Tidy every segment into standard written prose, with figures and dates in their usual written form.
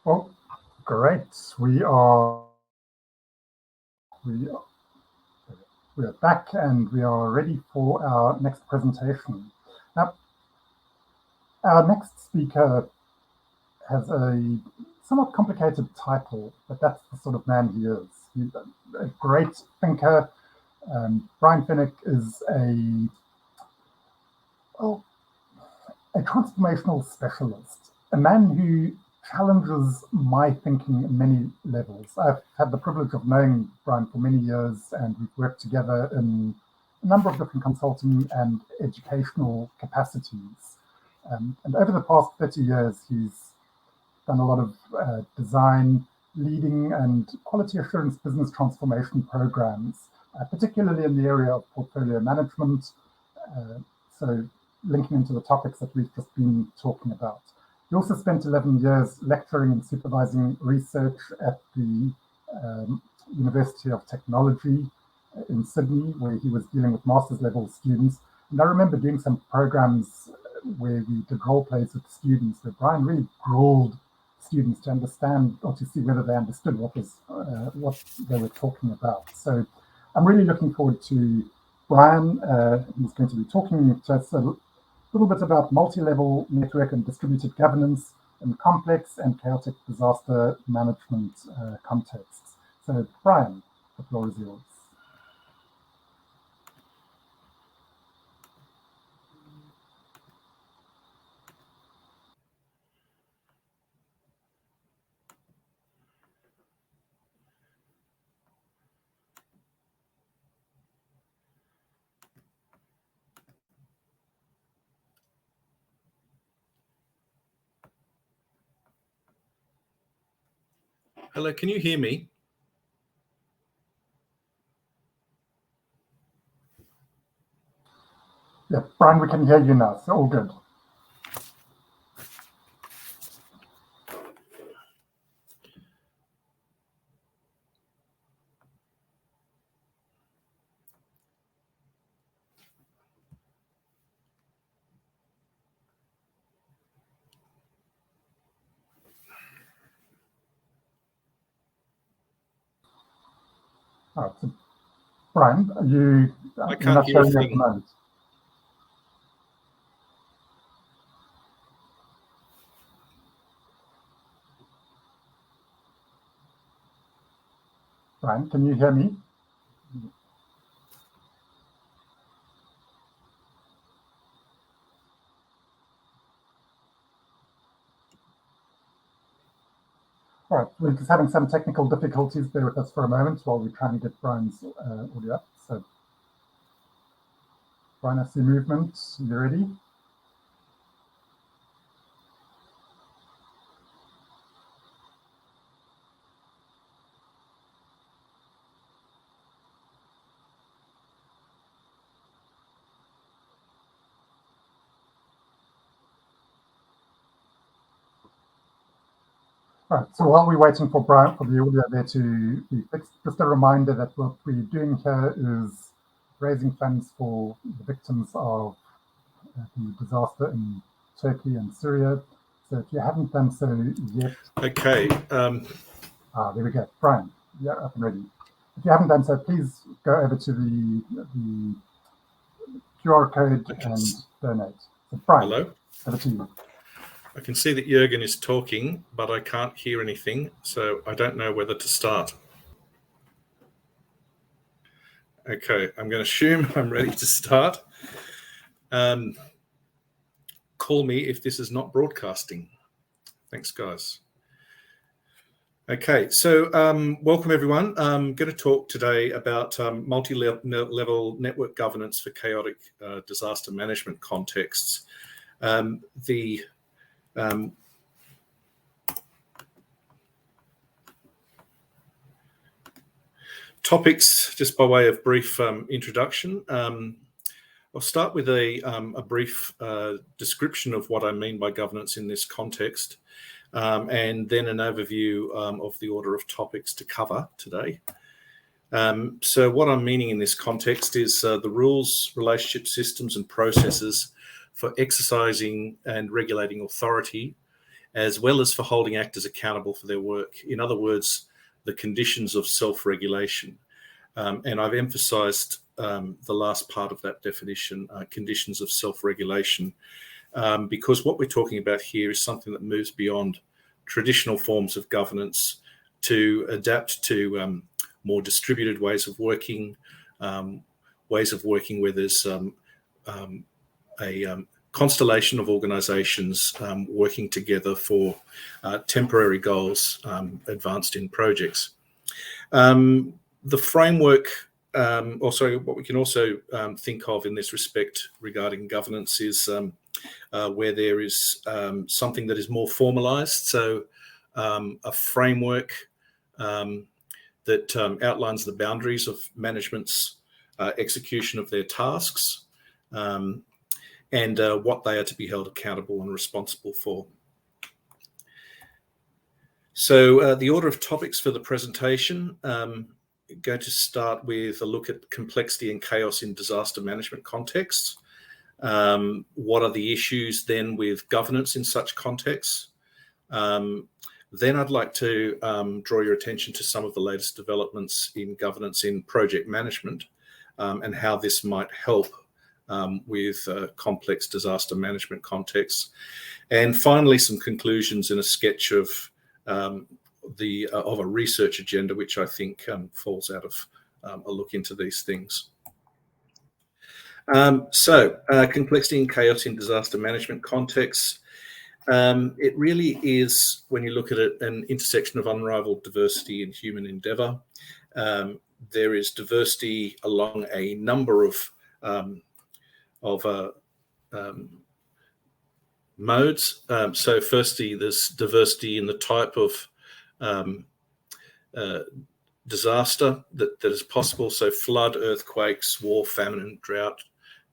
Well, great. We are back and we are ready for our next presentation. Now, our next speaker has a somewhat complicated title, but that's the sort of man he is. He's a great thinker. Brian Finnick is a transformational specialist, a man who challenges my thinking in many levels. I've had the privilege of knowing Brian for many years, and we've worked together in a number of different consulting and educational capacities. And over the past 30 years, he's done a lot of design, leading, and quality assurance business transformation programs, particularly in the area of portfolio management. So linking into the topics that we've just been talking about. He also spent 11 years lecturing and supervising research at the University of Technology in Sydney, where he was dealing with master's level students. And I remember doing some programs where we did role plays with students, where Brian really grilled students to understand or to see whether they understood what they were talking about. So I'm really looking forward to Brian. He's going to be talking to us a little bit about multi-level network and distributed governance in complex and chaotic disaster management contexts. So Brian, the floor is yours. Hello, can you hear me? Yeah, Brian, we can hear you now, so all good. All right, so Brian, you're not showing at the moment. Brian, can you hear me? All right, we're just having some technical difficulties. Bear with us for a moment while we try and get Brian's audio up. So, Brian, I see movement. You ready? All right, so while we're waiting for Brian, for the audio there to be fixed, just a reminder that what we're doing here is raising funds for the victims of the disaster in Turkey and Syria. So if you haven't done so yet... Okay. There we go. Brian, you're up and ready. If you haven't done so, please go over to the QR code and donate. So Brian, hello. Over to you. I can see that Jürgen is talking, but I can't hear anything, so I don't know whether to start. Okay, I'm going to assume I'm ready to start. Call me if this is not broadcasting. Thanks, guys. Okay, so welcome everyone. I'm going to talk today about multi-level network governance for chaotic disaster management contexts. Topics, just by way of brief introduction. I'll start with a brief description of what I mean by governance in this context, and then an overview of the order of topics to cover today. So what I'm meaning in this context is the rules, relationship systems and processes for exercising and regulating authority as well as for holding actors accountable for their work. In other words, the conditions of self-regulation. And I've emphasised the last part of that definition, conditions of self-regulation, because what we're talking about here is something that moves beyond traditional forms of governance to adapt to more distributed ways of working where there's a constellation of organisations working together for temporary goals advanced in projects. The framework, what we can also think of in this respect regarding governance is where there is something that is more formalised. So a framework that outlines the boundaries of management's execution of their tasks and what they are to be held accountable and responsible for. So the order of topics for the presentation, going to start with a look at complexity and chaos in disaster management contexts. What are the issues then with governance in such contexts? Then I'd like to draw your attention to some of the latest developments in governance in project management and how this might help with complex disaster management contexts. And finally, some conclusions and a sketch of a research agenda, which I think falls out of a look into these things. Complexity and chaos in disaster management contexts. It really is, when you look at it, an intersection of unrivaled diversity in human endeavour. There is diversity along a number of modes. So firstly, there's diversity in the type of disaster that is possible. So flood, earthquakes, war, famine and drought,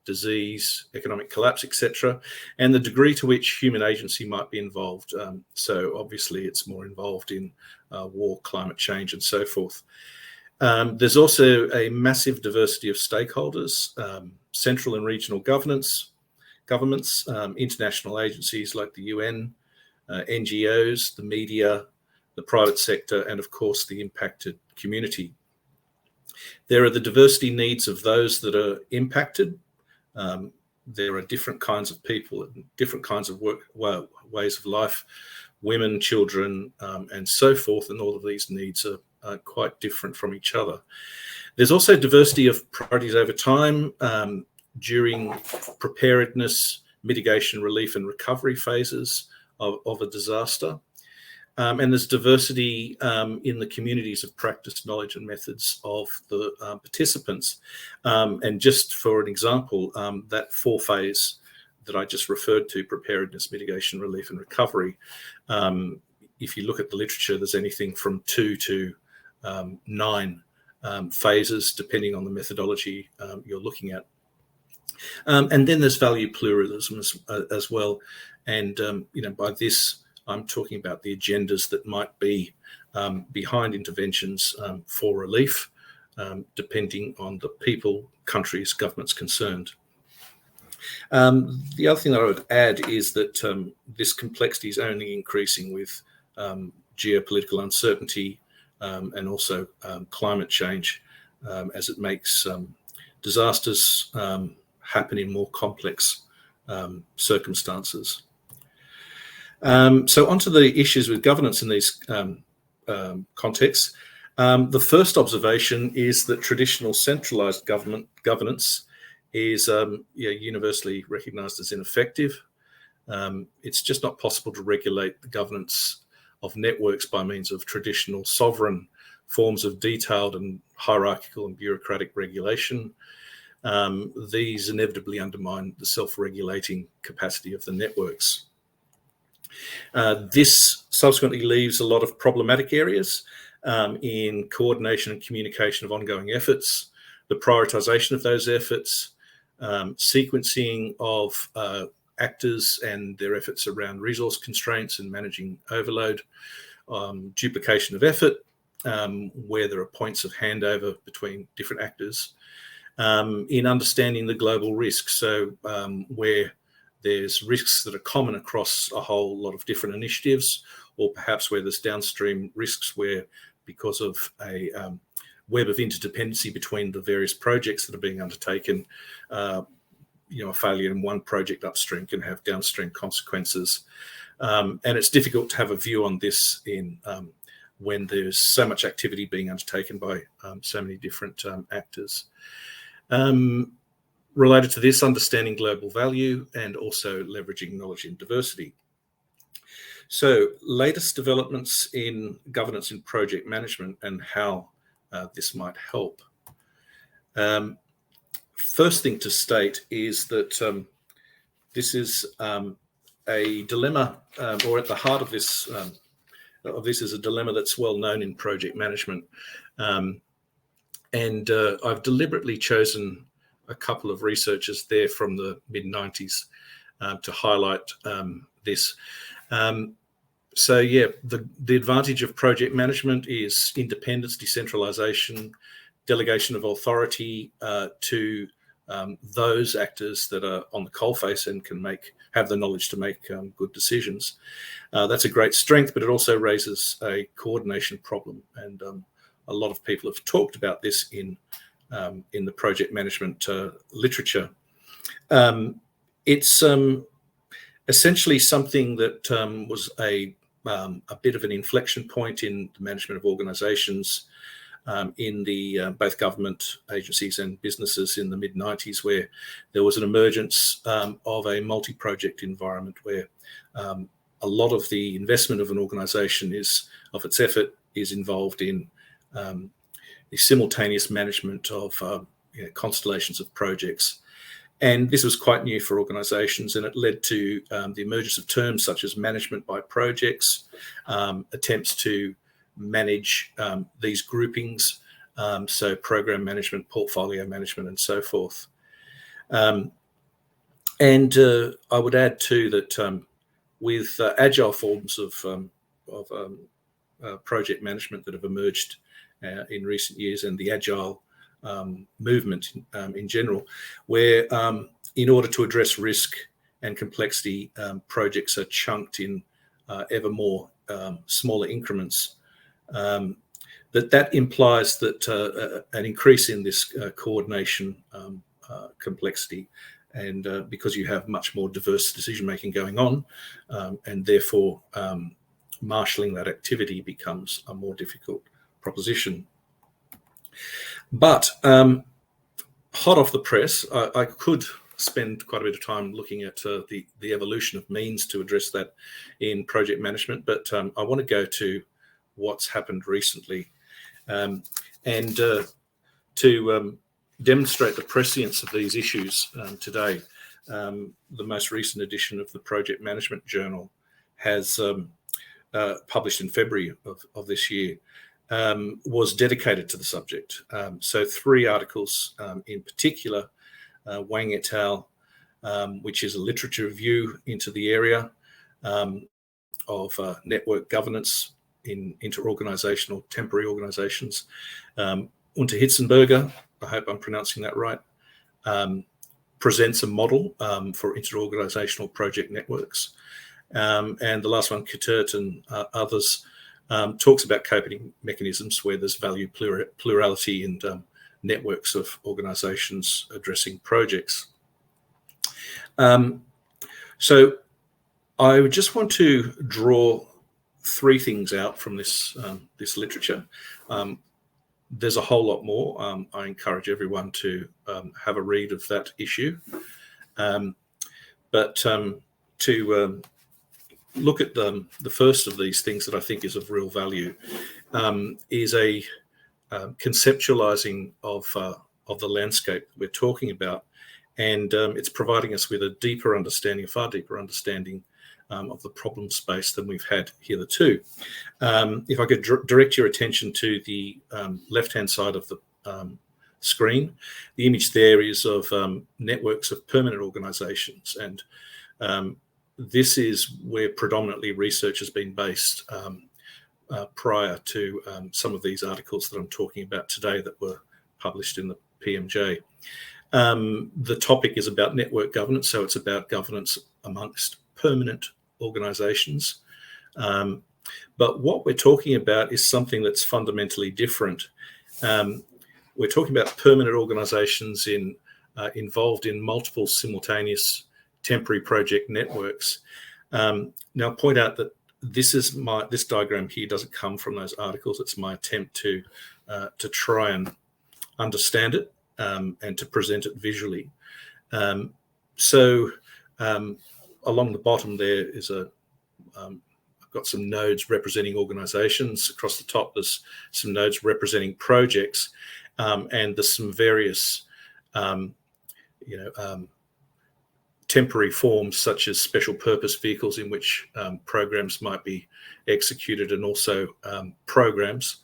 disease, economic collapse, etc. And the degree to which human agency might be involved. So obviously it's more involved in war, climate change and so forth. There's also a massive diversity of stakeholders, central and regional governments, international agencies like the UN, NGOs, the media, the private sector, and of course the impacted community. There are the diversity needs of those that are impacted. There are different kinds of people, different kinds of work, ways of life, women, children, and so forth, and all of these needs are quite different from each other. There's also diversity of priorities over time during preparedness, mitigation, relief and recovery phases of a disaster. And there's diversity in the communities of practice, knowledge and methods of the participants. And just for an example, that 4-phase that I just referred to, preparedness, mitigation, relief and recovery, if you look at the literature, there's anything from 2 to 9 phases, depending on the methodology you're looking at. And then there's value pluralism as well. And, by this, I'm talking about the agendas that might be behind interventions for relief, depending on the people, countries, governments concerned. The other thing that I would add is that this complexity is only increasing with geopolitical uncertainty and also climate change as it makes disasters happen in more complex circumstances. So onto the issues with governance in these contexts. The first observation is that traditional centralized governance is universally recognized as ineffective. It's just not possible to regulate the governance of networks by means of traditional sovereign forms of detailed and hierarchical and bureaucratic regulation. These inevitably undermine the self-regulating capacity of the networks. This subsequently leaves a lot of problematic areas in coordination and communication of ongoing efforts, the prioritization of those efforts, sequencing of actors and their efforts around resource constraints and managing overload, duplication of effort, where there are points of handover between different actors, in understanding the global risks. So where there's risks that are common across a whole lot of different initiatives, or perhaps where there's downstream risks where, because of a web of interdependency between the various projects that are being undertaken, a failure in one project upstream can have downstream consequences. And it's difficult to have a view on this in when there's so much activity being undertaken by so many different actors. Related to this, understanding global value and also leveraging knowledge in diversity. So, latest developments in governance and project management and how this might help. First thing to state is that this is a dilemma, or at the heart of this is a dilemma that's well known in project management. And I've deliberately chosen a couple of researchers there from the mid-90s to highlight this. So yeah, the advantage of project management is independence, decentralization, delegation of authority to those actors that are on the coalface and can have the knowledge to make good decisions. That's a great strength, but it also raises a coordination problem. And a lot of people have talked about this in the project management literature. It's essentially something that was a bit of an inflection point in the management of organizations in the both government agencies and businesses in the mid-90s, where there was an emergence of a multi-project environment where a lot of the investment of an organization of its effort is involved in the simultaneous management of constellations of projects. And this was quite new for organizations, and it led to the emergence of terms such as management by projects, attempts to manage these groupings, so program management, portfolio management, and so forth. And I would add too that with agile forms of project management that have emerged in recent years, and the agile movement in general, where in order to address risk and complexity, projects are chunked in ever more smaller increments. That implies that an increase in this coordination complexity, and because you have much more diverse decision making going on, and therefore marshalling that activity becomes a more difficult proposition. But hot off the press, I could spend quite a bit of time looking at the evolution of means to address that in project management, but I want to go to what's happened recently, and to demonstrate the prescience of these issues today. The most recent edition of the Project Management Journal has published in February of this year, was dedicated to the subject. So 3 articles in particular, Wang et al., which is a literature review into the area of network governance in inter-organizational temporary organizations. Hitzenberger, I hope I'm pronouncing that right, presents a model for inter-organizational project networks. And the last one, Kittert and others, talks about coping mechanisms where there's value plurality and networks of organizations addressing projects. So I would just want to draw 3 things out from this literature. There's a whole lot more. I encourage everyone to have a read of that issue. But to look at the first of these things that I think is of real value is a conceptualizing of the landscape we're talking about, and it's providing us with a far deeper understanding of the problem space than we've had hitherto. If I could direct your attention to the left-hand side of the screen, the image there is of networks of permanent organizations, and this is where predominantly research has been based prior to some of these articles that I'm talking about today that were published in the PMJ. The topic is about network governance, so it's about governance amongst permanent organisations. But what we're talking about is something that's fundamentally different. We're talking about permanent organisations involved in multiple simultaneous temporary project networks. Now, I'll point out that this diagram here doesn't come from those articles. It's my attempt to try and understand it and to present it visually. Along the bottom there is I've got some nodes representing organizations. Across the top, there's some nodes representing projects, and there's some various, temporary forms such as special purpose vehicles in which programs might be executed, and also programs.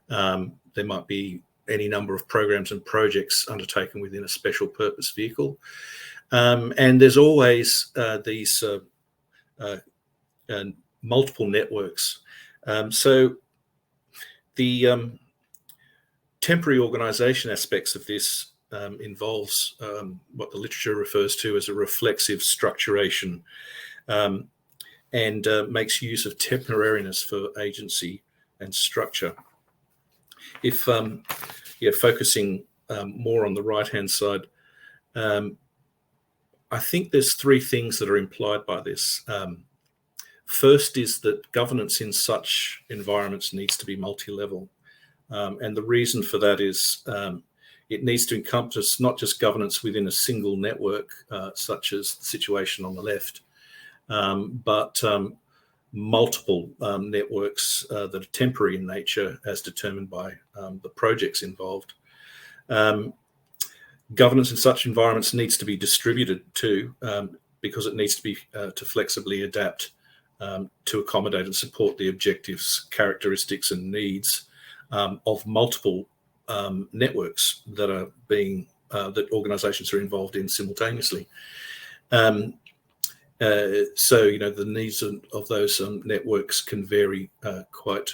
There might be any number of programs and projects undertaken within a special purpose vehicle. And there's always these multiple networks. So the temporary organisation aspects of this involves what the literature refers to as a reflexive structuration, and makes use of temporariness for agency and structure. If focusing more on the right-hand side, I think there's three things that are implied by this. First is that governance in such environments needs to be multi-level. And the reason for that is it needs to encompass not just governance within a single network, such as the situation on the left, but multiple networks that are temporary in nature as determined by the projects involved. Governance in such environments needs to be distributed too, because it needs to be to flexibly adapt to accommodate and support the objectives, characteristics and needs of multiple networks that are being that organisations are involved in simultaneously. So the needs of those networks can vary quite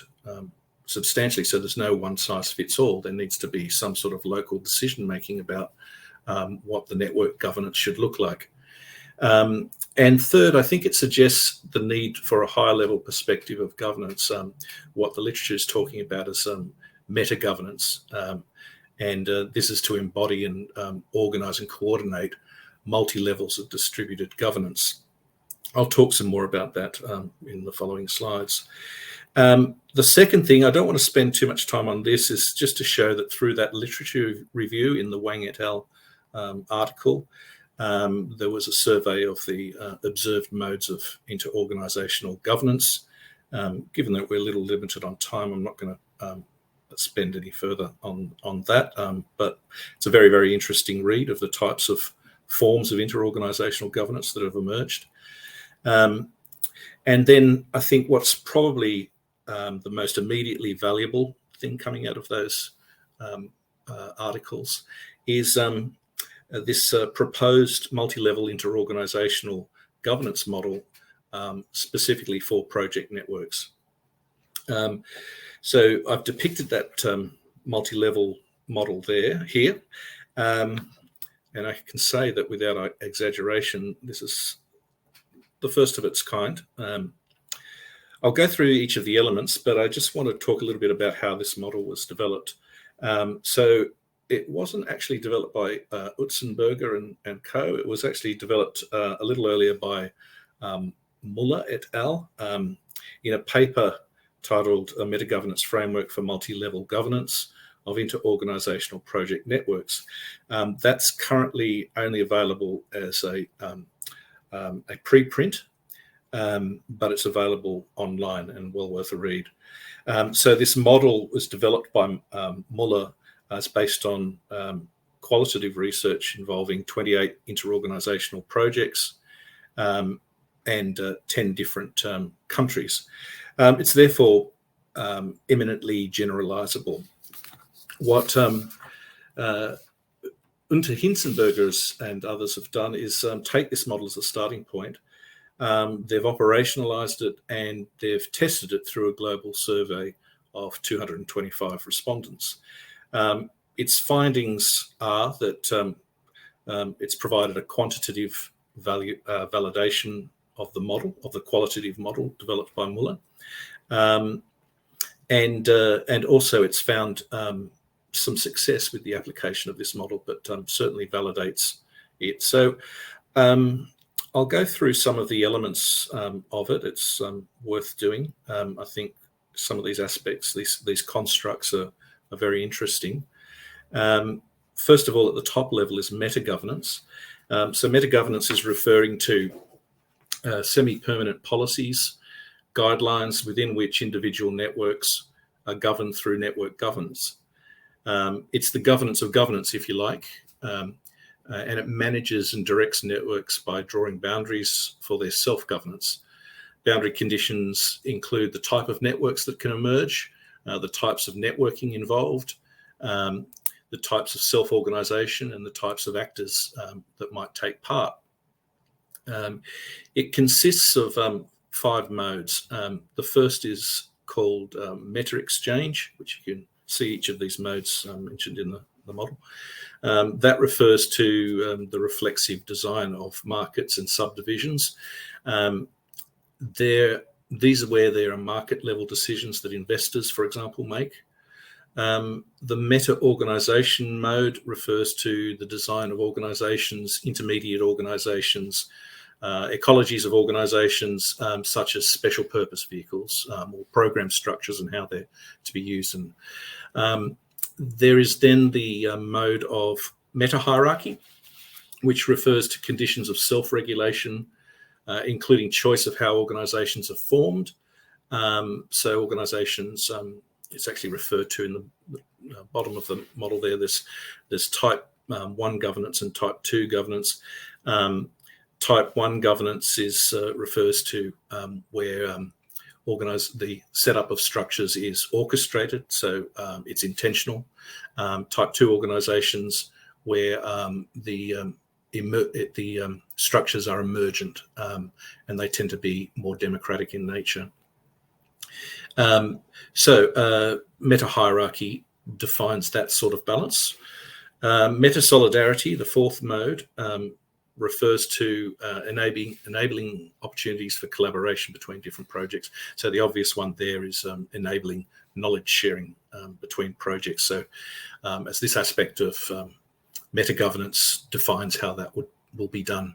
substantially. So there's no one size fits all. There needs to be some sort of local decision making about what the network governance should look like. And third, I think it suggests the need for a higher level perspective of governance, what the literature is talking about as meta-governance. And this is to embody and organise and coordinate multi-levels of distributed governance. I'll talk some more about that in the following slides. The second thing, I don't want to spend too much time on this, is just to show that through that literature review in the Wang et al. Article, there was a survey of the observed modes of inter-organisational governance. Given that we're a little limited on time, I'm not going to spend any further on that, but it's a very, very interesting read of the types of forms of inter-organisational governance that have emerged. And then I think what's probably the most immediately valuable thing coming out of those articles is this proposed multi-level inter-organisational governance model specifically for project networks. So I've depicted that multi-level model here, and I can say that without exaggeration, this is the first of its kind. I'll go through each of the elements, but I just want to talk a little bit about how this model was developed. So it wasn't actually developed by Utzenberger and co. It was actually developed a little earlier by Muller et al. In a paper titled A Meta-Governance Framework for Multi-Level Governance of Inter-Organizational Project Networks. That's currently only available as a preprint, but it's available online and well worth a read. So this model was developed by Muller. It's based on qualitative research involving 28 inter-organizational projects and 10 different countries. It's therefore eminently generalizable. What Unter Hinzenbergers and others have done is take this model as a starting point. They've operationalized it and they've tested it through a global survey of 225 respondents. Its findings are that It's provided a quantitative validation of the model, of the qualitative model developed by Muller. And also it's found some success with the application of this model, but certainly validates it. So I'll go through some of the elements of it. It's worth doing. I think some of these aspects, these constructs are very interesting. First of all, at the top level is meta-governance. So meta-governance is referring to semi-permanent policies, guidelines within which individual networks are governed through network governance. It's the governance of governance, if you like, and it manages and directs networks by drawing boundaries for their self-governance. Boundary conditions include the type of networks that can emerge, the types of networking involved, the types of self-organization, and the types of actors that might take part. It consists of 5 modes. The first is called meta exchange, which you can see each of these modes mentioned in the model. That refers to the reflexive design of markets and subdivisions. These are where there are market level decisions that investors, for example, make. The meta-organization mode refers to the design of organizations, intermediate organizations, ecologies of organizations, such as special purpose vehicles or program structures and how they're to be used. And there is then the mode of meta-hierarchy, which refers to conditions of self-regulation, including choice of how organizations are formed. So organizations, it's actually referred to in the bottom of the model there. There's type 1 governance and type 2 governance. Type 1 governance refers to where the setup of structures is orchestrated, so it's intentional. Type 2 organizations where the structures are emergent, and they tend to be more democratic in nature. So meta-hierarchy defines that sort of balance. Meta-solidarity, the 4th mode, refers to enabling opportunities for collaboration between different projects. So the obvious one there is enabling knowledge sharing between projects. So as this aspect of meta-governance defines how that will be done.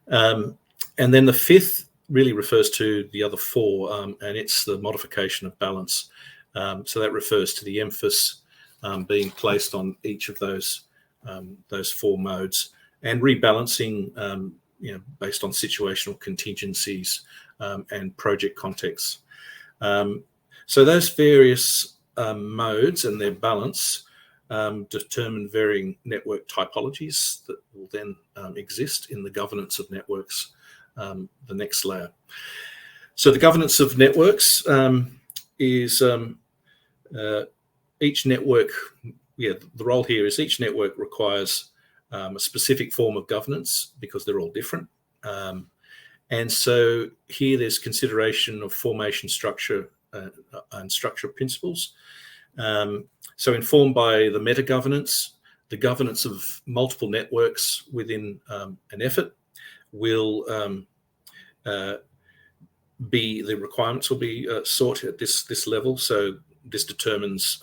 And then the 5th really refers to the other 4, and it's the modification of balance. So that refers to the emphasis being placed on each of those 4 modes, and rebalancing, based on situational contingencies and project contexts. So those various modes and their balance determine varying network typologies that will then exist in the governance of networks, the next layer. So the governance of networks is each network, the role here is each network requires a specific form of governance because they're all different. And so here there's consideration of formation structure and structure principles. So informed by the meta-governance, the governance of multiple networks within an effort will the requirements will be sought at this level. So this determines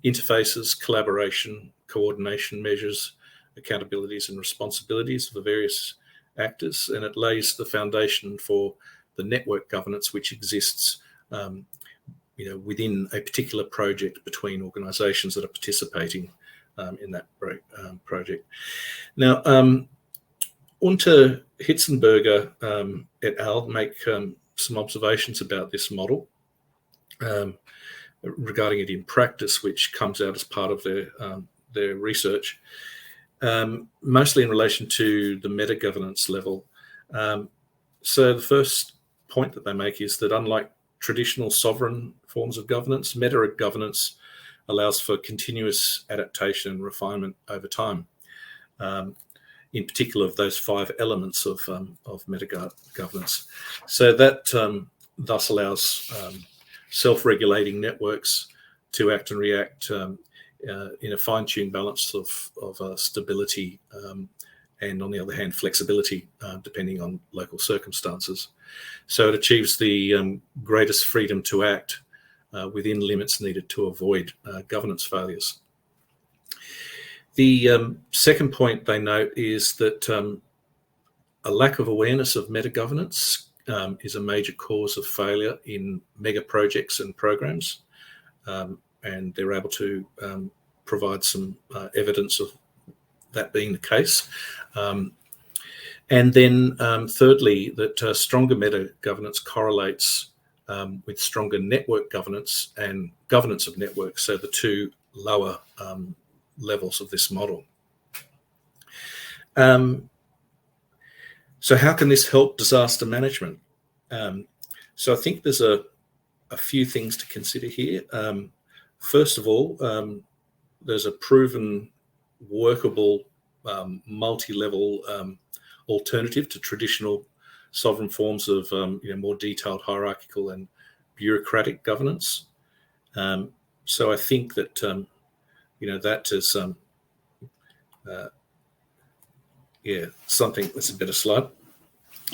interfaces, collaboration, coordination measures, accountabilities and responsibilities of the various actors, and it lays the foundation for the network governance which exists within a particular project between organizations that are participating in that project. Now, Unter Hitzenberger et al. Make some observations about this model regarding it in practice, which comes out as part of their research, mostly in relation to the meta-governance level. So the first point that they make is that unlike traditional sovereign forms of governance, meta-governance allows for continuous adaptation and refinement over time. In particular, of those 5 elements of meta-governance. So that thus allows self-regulating networks to act and react in a fine-tuned balance of stability and, on the other hand, flexibility, depending on local circumstances. So it achieves the greatest freedom to act within limits needed to avoid governance failures. The second point they note is that a lack of awareness of meta-governance is a major cause of failure in mega projects and programs, and they're able to provide some evidence of that being the case. And then thirdly, that stronger meta-governance correlates with stronger network governance and governance of networks, so the two lower levels of this model. So how can this help disaster management? So I think there's a few things to consider here. First of all, there's a proven workable multi-level alternative to traditional sovereign forms of more detailed hierarchical and bureaucratic governance. So I think that that is something that's a better slide.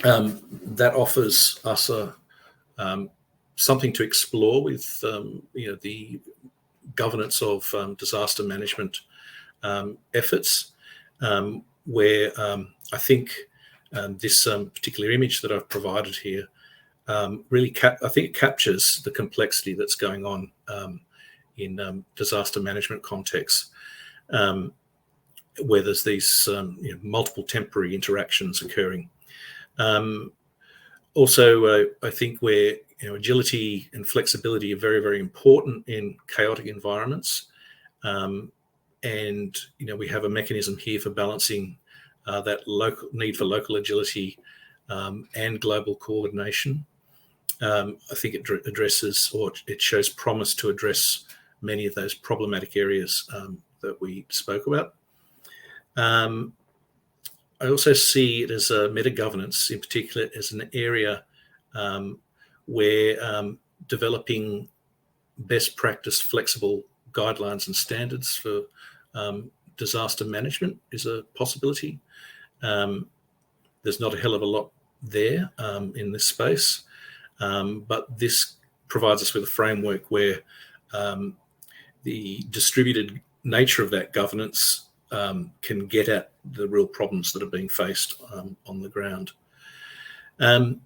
That offers us something to explore with the governance of disaster management efforts, where I think this particular image that I've provided here really I think it captures the complexity that's going on in disaster management contexts, where there's these multiple temporary interactions occurring. Also, I think where agility and flexibility are very, very important in chaotic environments, and we have a mechanism here for balancing that local need for local agility and global coordination. I think it addresses, or it shows promise to address many of those problematic areas that we spoke about. I also see it as a meta-governance, in particular, as an area where developing best practice, flexible guidelines and standards for disaster management is a possibility. There's not a hell of a lot there in this space, but this provides us with a framework where the distributed nature of that governance can get at the real problems that are being faced on the ground. And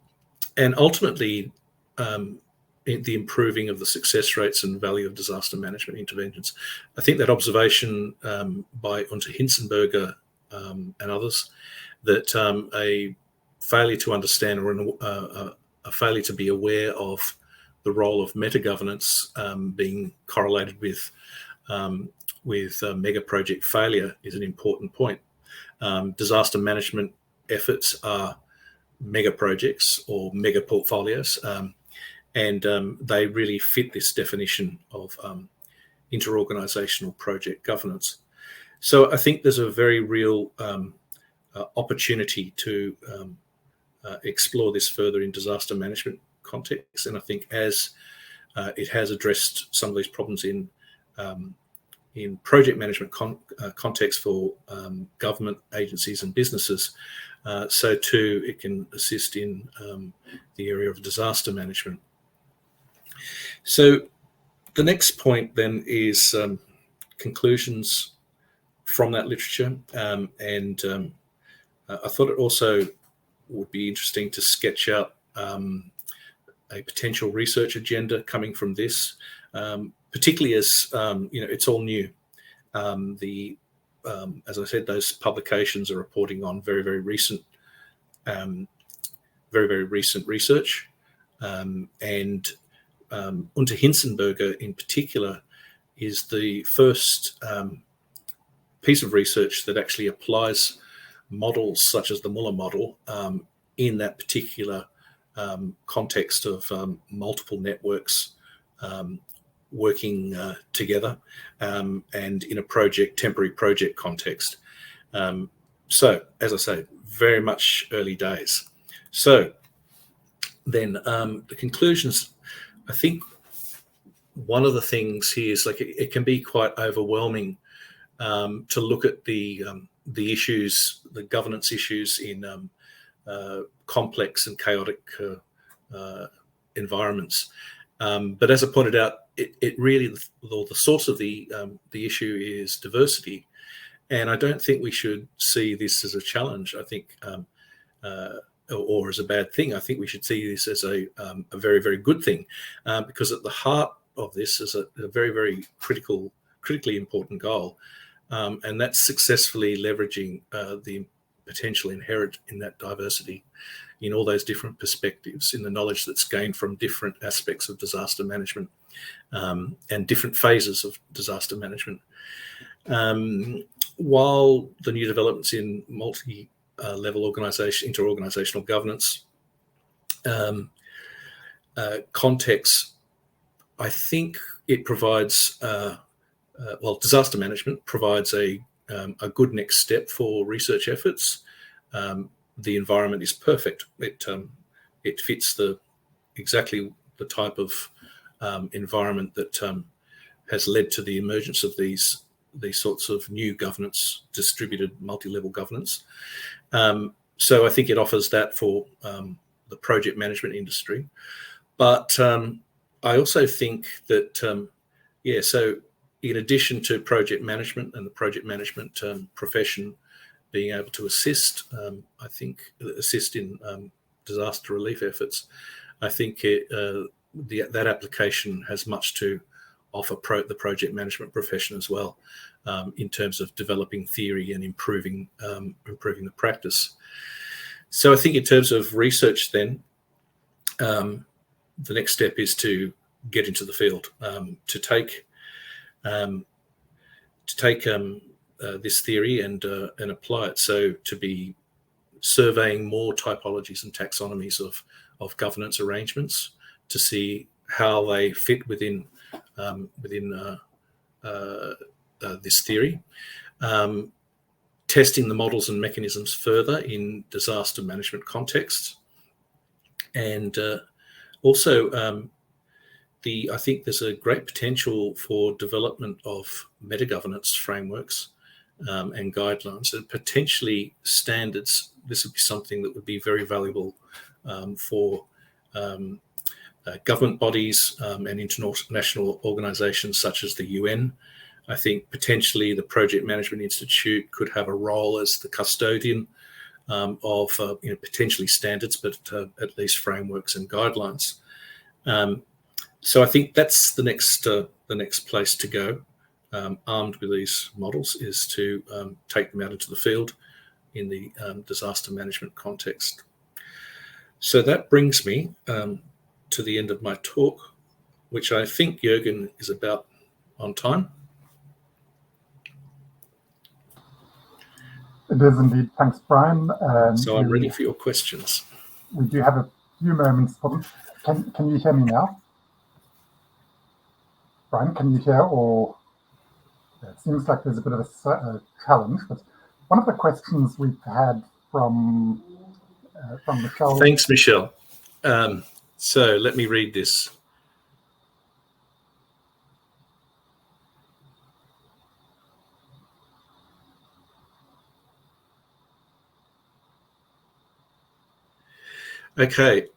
ultimately, the improving of the success rates and value of disaster management interventions. I think that observation by Unter Hinzenberger and others, that a failure to understand or a failure to be aware of the role of meta-governance being correlated with mega project failure is an important point. Disaster management efforts are mega projects or mega portfolios, and they really fit this definition of interorganizational project governance. So I think there's a very real opportunity to explore this further in disaster management context, and I think as it has addressed some of these problems in project management context for government agencies and businesses, so too it can assist in the area of disaster management. So the next point then is conclusions from that literature, and I thought it also would be interesting to sketch out a potential research agenda coming from this, particularly as it's all new. As I said, those publications are reporting on very, very recent research, and Unter Hinzenberger in particular is the first piece of research that actually applies models such as the Muller model in that particular context of multiple networks working together and in a temporary project context. So, as I say, very much early days. So then the conclusions, I think one of the things here is like it can be quite overwhelming to look at the issues, the governance issues in complex and chaotic environments. But as I pointed out, it really, the source of the issue is diversity, and I don't think we should see this as a challenge. I think, or as a bad thing. I think we should see this as a very, very good thing, because at the heart of this is a very, very critically important goal, and that's successfully leveraging the potential inherent in that diversity, in all those different perspectives, in the knowledge that's gained from different aspects of disaster management and different phases of disaster management. While the new developments in multi-level organisation, inter-organisational governance context, I think it provides, disaster management provides a good next step for research efforts. The environment is perfect. It fits exactly the type of environment that has led to the emergence of these sorts of new governance, distributed multi-level governance. So I think it offers that for the project management industry. But I also think that, so in addition to project management and the project management profession being able to assist, assist in disaster relief efforts, I think that application has much to offer the project management profession as well, in terms of developing theory and improving the practice. So I think in terms of research then, the next step is to get into the field, to take this theory and apply it. So to be surveying more typologies and taxonomies of governance arrangements to see how they fit within this theory, testing the models and mechanisms further in disaster management contexts, and also I think there's a great potential for development of meta-governance frameworks and guidelines, and potentially standards. This would be something that would be very valuable for government bodies and international organisations such as the UN. I think potentially the Project Management Institute could have a role as the custodian of potentially standards, but at least frameworks and guidelines. So I think that's the next place to go, armed with these models, is to take them out into the field in the disaster management context. So that brings me to the end of my talk, which I think, Jürgen, is about on time. It is indeed. Thanks, Brian. So I'm ready for your questions. We do have a few moments for them. Can you hear me now? Brian, can you hear? Or it seems like there's a bit of a challenge. But one of the questions we've had from Michelle. Thanks, Michelle. So let me read this. Okay.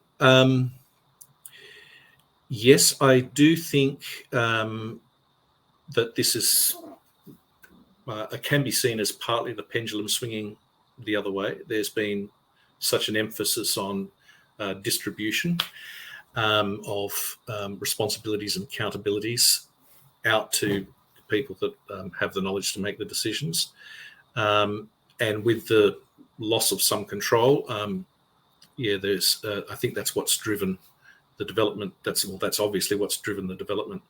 Yes, I do think that this is can be seen as partly the pendulum swinging the other way. There's been such an emphasis on distribution of responsibilities and accountabilities out to people that have the knowledge to make the decisions, and with the loss of some control, there's I think that's what's driven the development. That's obviously what's driven the development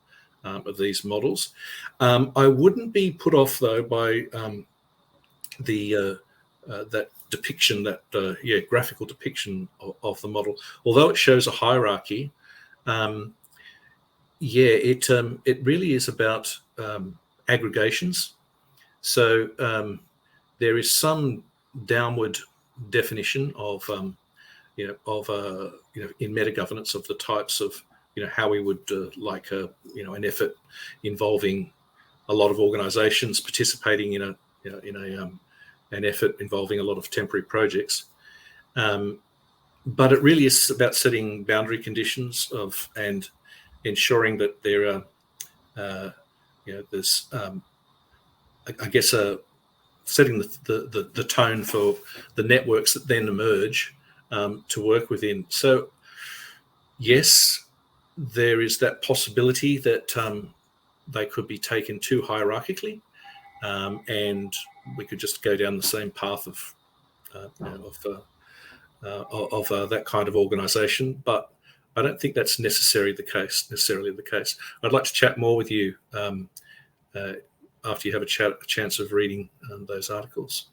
of these models. I wouldn't be put off though by that depiction, that graphical depiction of the model. Although it shows a hierarchy, it really is about aggregations. So there is some downward definition of in meta governance of the types of how we would like an effort involving a lot of organisations participating in an effort involving a lot of temporary projects. But it really is about setting boundary conditions and ensuring that there are, there's, I guess, setting the tone for the networks that then emerge to work within. So, yes, there is that possibility that they could be taken too hierarchically, and we could just go down the same path of that kind of organisation. But I don't think that's necessarily the case. I'd like to chat more with you after you have a chance of reading those articles.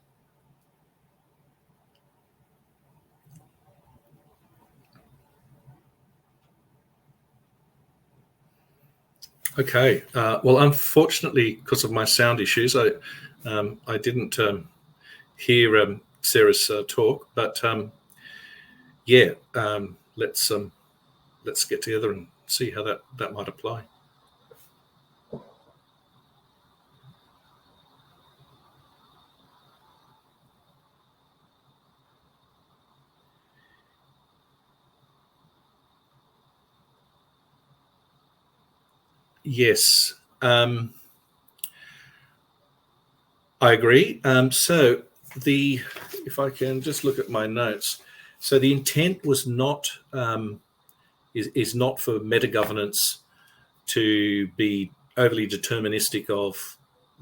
Okay. Well, unfortunately, because of my sound issues, I didn't hear Sarah's talk. But let's get together and see how that might apply. Yes, I agree. So if I can just look at my notes, so the intent was not is not for meta governance to be overly deterministic of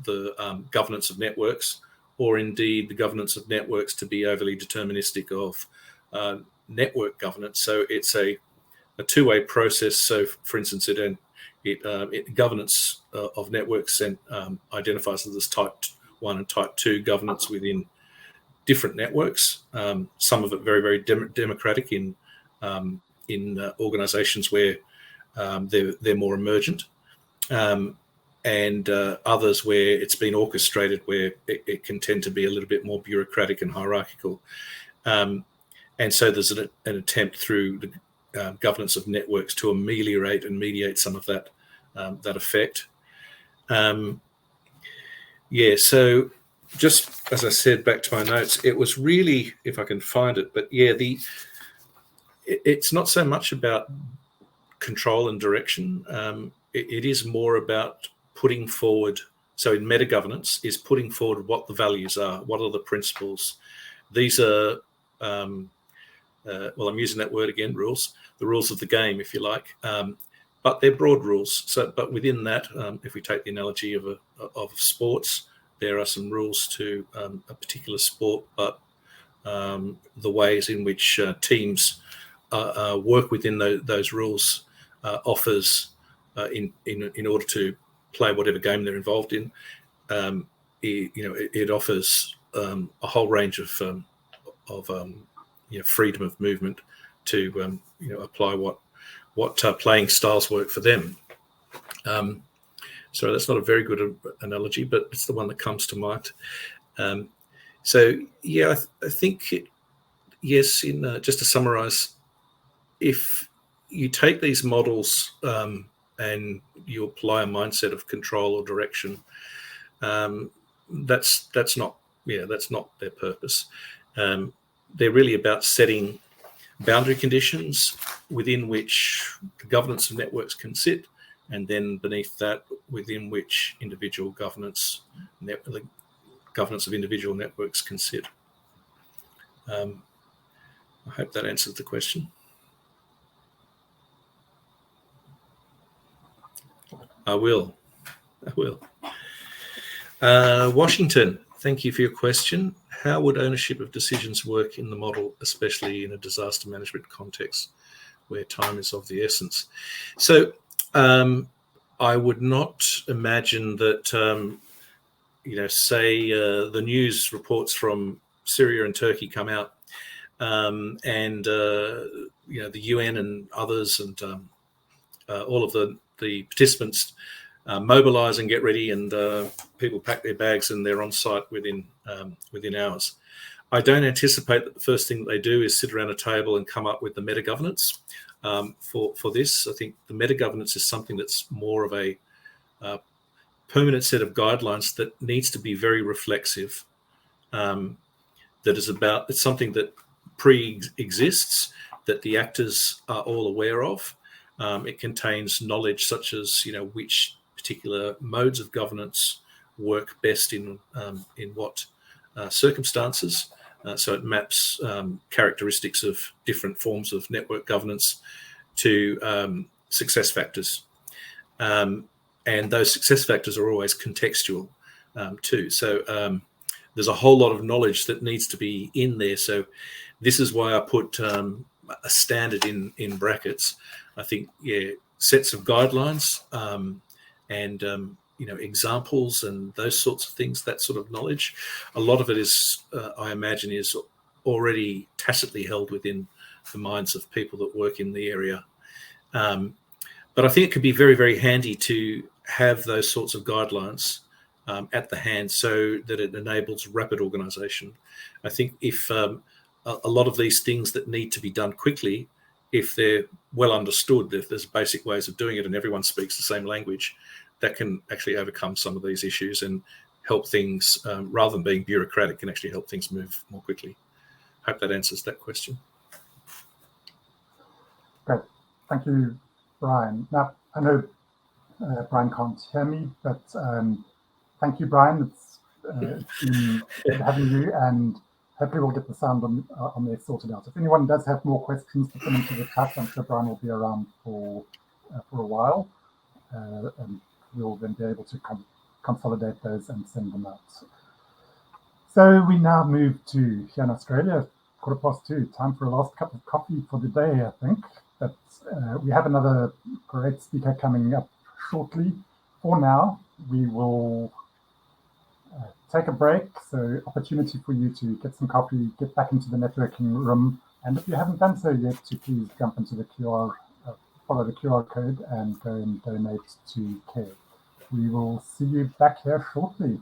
the governance of networks, or indeed the governance of networks to be overly deterministic of network governance. So it's a two-way process. So, for instance, governance of networks and identifies as type 1 and type 2 governance within different networks. Some of it very, very democratic in organisations where they're more emergent, and others where it's been orchestrated, where it can tend to be a little bit more bureaucratic and hierarchical. And so there's an attempt through the governance of networks to ameliorate and mediate some of that effect. So just as I said, back to my notes, it was really, if I can find it, but it's not so much about control and direction. It is more about putting forward, so in meta governance, is putting forward what the values are, what are the principles. These are, I'm using that word again, rules, the rules of the game, if you like, but they're broad rules. So, but within that, if we take the analogy of sports, there are some rules to a particular sport, but the ways in which teams work within those rules offers in order to play whatever game they're involved in. It offers a whole range of freedom of movement to apply what playing styles work for them. So that's not a very good analogy, but it's the one that comes to mind. I think yes. Just to summarise, if you take these models and you apply a mindset of control or direction, that's not their purpose. They're really about setting boundary conditions within which the governance of networks can sit, and then beneath that, within which the governance of individual networks can sit. I hope that answers the question. I will. Washington, thank you for your question. How would ownership of decisions work in the model, especially in a disaster management context where time is of the essence? So I would not imagine that, say the news reports from Syria and Turkey come out and, the UN and others and all of the participants mobilise and get ready, and people pack their bags and they're on site within hours. I don't anticipate that the first thing that they do is sit around a table and come up with the meta governance. for this. I think the meta-governance is something that's more of a permanent set of guidelines that needs to be very reflexive. It's something that pre-exists, that the actors are all aware of. It contains knowledge such as, which particular modes of governance work best in what circumstances. So it maps characteristics of different forms of network governance to success factors. And those success factors are always contextual too. So there's a whole lot of knowledge that needs to be in there. So this is why I put a standard in brackets. I think, sets of guidelines and examples and those sorts of things, that sort of knowledge. A lot of it is, I imagine, is already tacitly held within the minds of people that work in the area. But I think it could be very, very handy to have those sorts of guidelines at the hand so that it enables rapid organisation. I think if a lot of these things that need to be done quickly, if they're well understood, if there's basic ways of doing it and everyone speaks the same language, that can actually overcome some of these issues and help things, rather than being bureaucratic, can actually help things move more quickly. Hope that answers that question. Great. Thank you, Brian. Now, I know Brian can't hear me, but thank you, Brian. It's been good having you, and hopefully we'll get the sound on there sorted out. If anyone does have more questions to put into the chat, I'm sure Brian will be around for a while, and we'll then be able to consolidate those and send them out. So we now move to, here in Australia, 2:15, time for a last cup of coffee for the day, I think. But we have another great speaker coming up shortly. For now, we will take a break, so opportunity for you to get some coffee, get back into the networking room, and if you haven't done so yet, to please jump into the follow the QR code and go and donate to CARE. We will see you back here shortly.